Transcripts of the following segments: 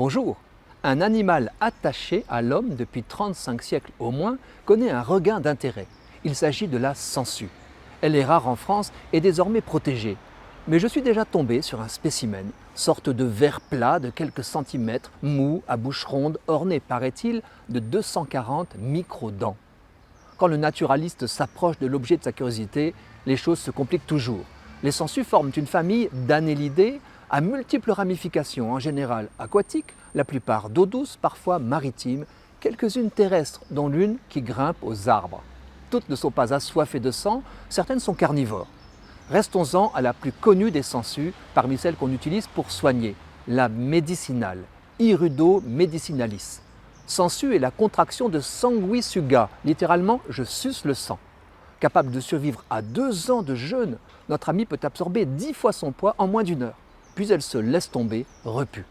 Bonjour. Un animal attaché à l'homme depuis 35 siècles au moins connaît un regain d'intérêt. Il s'agit de la sangsue. Elle est rare en France et désormais protégée. Mais je suis déjà tombé sur un spécimen, sorte de ver plat de quelques centimètres, mou, à bouche ronde, orné, paraît-il, de 240 micro-dents. Quand le naturaliste s'approche de l'objet de sa curiosité, les choses se compliquent toujours. Les sangsues forment une famille d'annelidés à multiples ramifications, en général aquatiques, la plupart d'eau douce, parfois maritimes, quelques-unes terrestres, dont l'une qui grimpe aux arbres. Toutes ne sont pas assoiffées de sang, certaines sont carnivores. Restons-en à la plus connue des sangsues, parmi celles qu'on utilise pour soigner, la médicinale, Hirudo medicinalis. Sangsue est la contraction de sanguisuga, littéralement « je suce le sang ». Capable de survivre à 2 ans de jeûne, notre ami peut absorber 10 fois son poids en moins d'1 heure. Puis elle se laisse tomber, repue.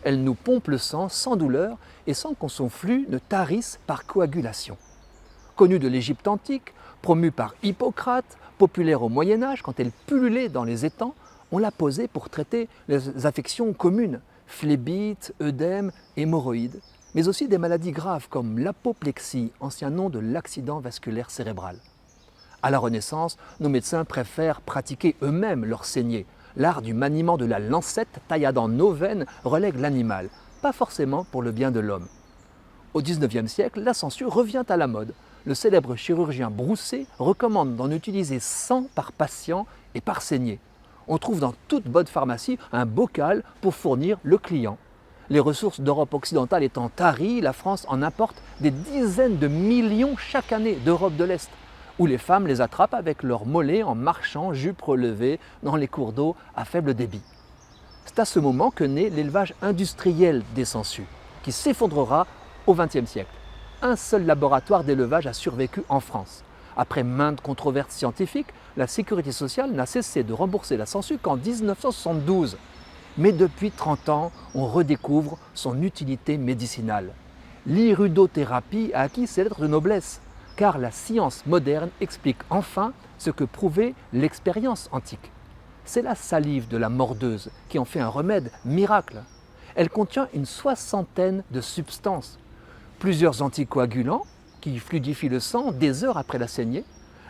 Elle nous pompe le sang sans douleur et sans que son flux ne tarisse par coagulation. Connue de l'Égypte antique, promue par Hippocrate, populaire au Moyen-Âge quand elle pullulait dans les étangs, on l'a posée pour traiter les affections communes, phlébite, œdème, hémorroïdes, mais aussi des maladies graves comme l'apoplexie, ancien nom de l'accident vasculaire cérébral. À la Renaissance, nos médecins préfèrent pratiquer eux-mêmes leur saignée. L'art du maniement de la lancette taillade dans nos veines relègue l'animal, pas forcément pour le bien de l'homme. Au XIXe siècle, la sangsue revient à la mode. Le célèbre chirurgien Broussais recommande d'en utiliser 100 par patient et par saignée. On trouve dans toute bonne pharmacie un bocal pour fournir le client. Les ressources d'Europe occidentale étant taries, la France en importe des dizaines de millions chaque année d'Europe de l'Est, où les femmes les attrapent avec leurs mollets en marchant, jupes relevées, dans les cours d'eau à faible débit. C'est à ce moment que naît l'élevage industriel des sangsues, qui s'effondrera au XXe siècle. Un seul laboratoire d'élevage a survécu en France. Après maintes controverses scientifiques, la Sécurité sociale n'a cessé de rembourser la sangsue qu'en 1972. Mais depuis 30 ans, on redécouvre son utilité médicinale. L'irudothérapie a acquis ses lettres de noblesse, car la science moderne explique enfin ce que prouvait l'expérience antique. C'est la salive de la mordeuse qui en fait un remède miracle. Elle contient une 60aine de substances, plusieurs anticoagulants qui fluidifient le sang des heures après la saignée,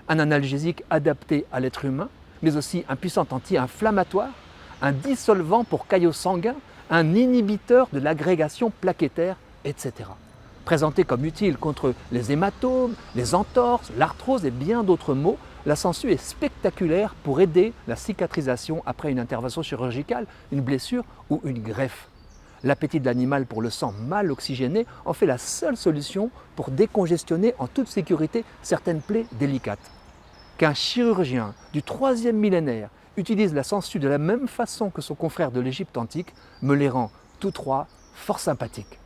un analgésique adapté à l'être humain, mais aussi un puissant anti-inflammatoire, un dissolvant pour caillots sanguins, un inhibiteur de l'agrégation plaquettaire, etc. Présentée comme utile contre les hématomes, les entorses, l'arthrose et bien d'autres maux, la sangsue est spectaculaire pour aider la cicatrisation après une intervention chirurgicale, une blessure ou une greffe. L'appétit de l'animal pour le sang mal oxygéné en fait la seule solution pour décongestionner en toute sécurité certaines plaies délicates. Qu'un chirurgien du 3e millénaire utilise la sangsue de la même façon que son confrère de l'Égypte antique me les rend tous trois fort sympathiques.